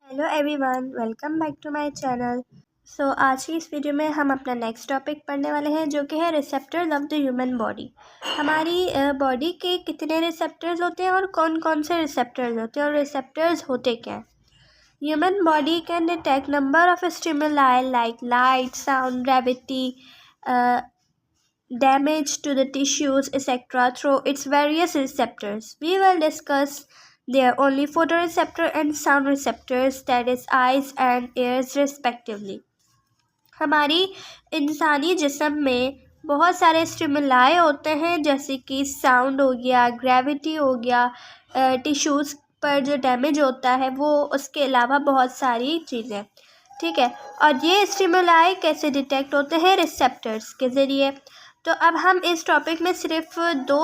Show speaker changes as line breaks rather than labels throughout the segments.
Hello everyone, welcome back to my channel. आज की इस वीडियो में हम अपना नेक्स्ट टॉपिक पढ़ने वाले हैं, जो कि है receptors of the human body. हमारी बॉडी के कितने रिसेप्टर्स होते हैं और कौन कौन से रिसेप्टर्स होते हैं और रिसेप्टर्स होते क्या हैं। Human body can detect number of stimuli like light, sound, gravity, damage to the tissues, etc. through its various receptors. We will discuss their only photoreceptor and sound receptors, that is eyes and ears respectively. हमारी इंसानी जिस्म में बहुत सारे stimuli होते हैं, जैसे कि साउंड हो गया, ग्रेविटी हो गया, टिश्यूज़ पर जो डैमेज होता है वो, उसके अलावा बहुत सारी चीज़ें। ठीक है, और ये स्टिमुलाई कैसे डिटेक्ट होते हैं? रिसेप्टर्स के ज़रिए। तो अब हम इस टॉपिक में सिर्फ दो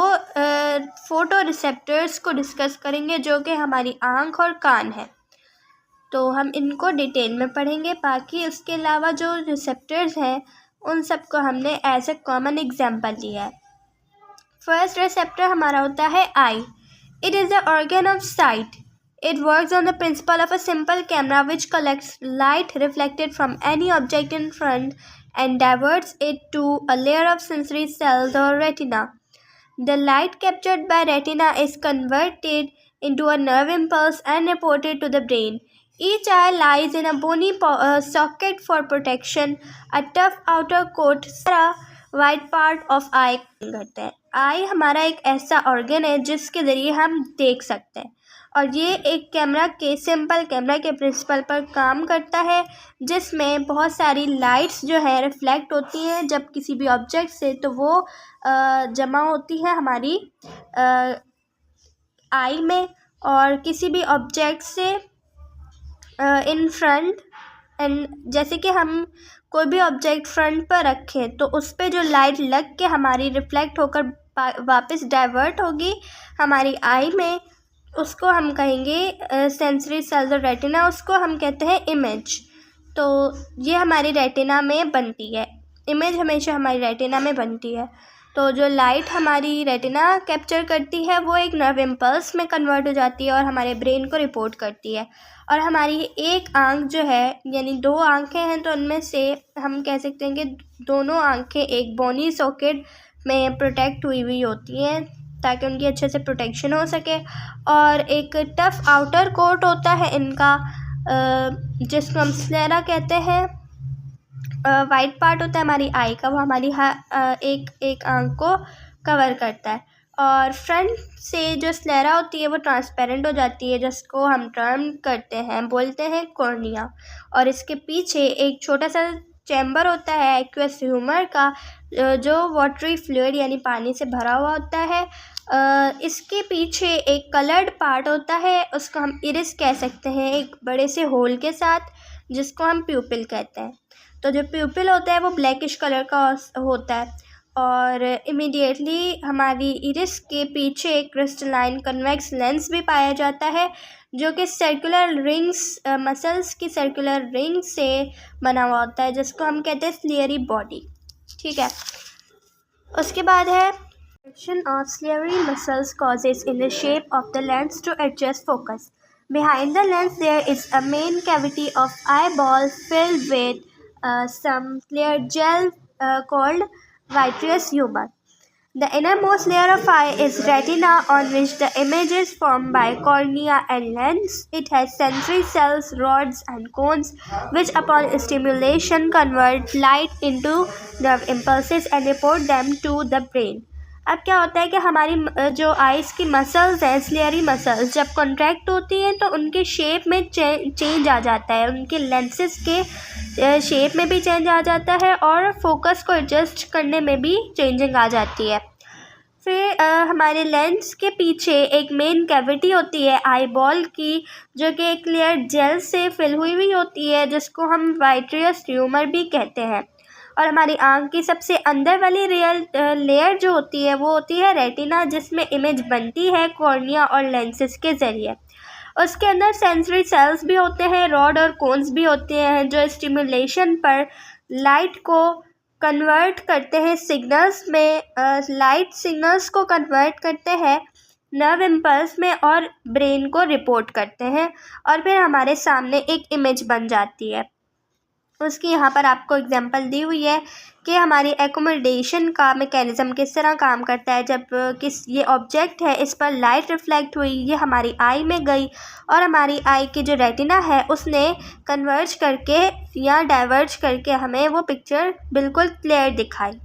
फोटो रिसेप्टर्स को डिस्कस करेंगे, जो कि हमारी आँख और कान है। तो हम इनको डिटेल में पढ़ेंगे। बाकी उसके अलावा जो रिसेप्टर्स हैं उन सब को हमने एज ए कॉमन एग्जाम्पल लिया है। फर्स्ट रिसेप्टर हमारा होता है eye. It is the organ of sight. It works on the principle of a simple camera which collects light reflected from any object in front and diverts it to a layer of sensory cells or retina. The light captured by retina is converted into a nerve impulse and reported to the brain. Each eye lies in a bony socket for protection. A tough outer coat white part of eye करते हैं। आई हमारा एक ऐसा organ है जिसके ज़रिए हम देख सकते हैं, और ये एक कैमरा के सिंपल कैमरा के प्रिंसिपल पर काम करता है, जिसमें बहुत सारी लाइट्स जो है रिफ्लेक्ट होती हैं जब किसी भी ऑब्जेक्ट से, तो वो जमा होती है हमारी आई में, और किसी भी ऑब्जेक्ट से इन फ्रंट एंड, जैसे कि हम कोई भी ऑब्जेक्ट फ्रंट पर रखें तो उस पर जो लाइट लग के हमारी रिफ्लेक्ट होकर वापस डाइवर्ट होगी हमारी आई में, उसको हम कहेंगे सेंसरी सेल्स और रेटिना, उसको हम कहते हैं इमेज। तो ये हमारी रेटिना में बनती है, इमेज हमेशा हमारी रेटिना में बनती है। तो जो लाइट हमारी रेटिना कैप्चर करती है वो एक नर्व इम्पल्स में कन्वर्ट हो जाती है और हमारे ब्रेन को रिपोर्ट करती है। और हमारी एक आँख जो है, यानी दो आँखें हैं, तो उनमें से हम कह सकते हैं कि दोनों आँखें एक बोनी सॉकेट में प्रोटेक्ट हुई हुई होती हैं ताकि उनकी अच्छे से प्रोटेक्शन हो सके। और एक टफ आउटर कोट होता है इनका, जिसको हम स्लेरा कहते हैं। वाइट पार्ट होता है हमारी आई का, वो हमारी एक आँख को कवर करता है। और फ्रंट से जो स्लेरा होती है वो ट्रांसपेरेंट हो जाती है, जिसको हम टर्म करते हैं, बोलते हैं कॉर्निया। और इसके पीछे एक छोटा सा चैम्बर होता है एक्वस ह्यूमर का, जो वाटरी फ्लूइड यानी पानी से भरा हुआ होता है। इसके पीछे एक कलर्ड पार्ट होता है, उसको हम इरिस कह सकते हैं, एक बड़े से होल के साथ, जिसको हम प्यूपिल कहते हैं। तो जो प्यूपिल होता है वो ब्लैकिश कलर का होता है। और इमीडिएटली हमारी इरिस के पीछे एक क्रिस्टलाइन कन्वेक्स लेंस भी पाया जाता है, जो कि सर्कुलर रिंग्स, मसल्स की सर्कुलर रिंग से बना हुआ होता है, जिसको हम कहते हैं सिलियरी बॉडी। ठीक है, उसके बाद है action of ciliary muscles causes in the shape of the lens to adjust focus. Behind the lens there is a main cavity of eyeball filled with some clear gel called vitreous humor. The innermost layer of eye is retina, on which the image is formed by cornea and lens. It has sensory cells, rods and cones, which upon stimulation convert light into nerve impulses and report them to the brain. अब क्या होता है कि हमारी जो eyes की muscles हैं, स्लेयरी muscles, जब कॉन्ट्रैक्ट होती हैं तो उनके शेप में चेंज आ जाता है, उनके लेंसेज के शेप में भी चेंज आ जाता है, और फोकस को एडजस्ट करने में भी चेंजिंग आ जाती है। फिर हमारे लेंस के पीछे एक मेन कैविटी होती है आई बॉल की, जो कि एक क्लियर जेल से फिल हुई होती है, जिसको हम वाइट्रियस ट्यूमर भी कहते हैं। और हमारी आँख की सबसे अंदर वाली लेयर जो होती है वो होती है रेटिना, जिसमें इमेज बनती है कॉर्निया और लेंसेज के ज़रिए। उसके अंदर सेंसरी सेल्स भी होते हैं, रॉड और कोन्स भी होते हैं, जो स्टिमुलेशन पर लाइट को कन्वर्ट करते हैं सिग्नल्स में, लाइट सिग्नल्स को कन्वर्ट करते हैं नर्व इम्पल्स में और ब्रेन को रिपोर्ट करते हैं और फिर हमारे सामने एक इमेज बन जाती है। उसकी यहाँ पर आपको एग्जांपल दी हुई है कि हमारी एकोमोडेशन का मैकेनिज़्म किस तरह काम करता है। जब ये ऑब्जेक्ट है, इस पर लाइट रिफ्लेक्ट हुई, ये हमारी आई में गई और हमारी आई की जो रेटिना है उसने कन्वर्ज करके या डाइवर्ज करके हमें वो पिक्चर बिल्कुल क्लियर दिखाई।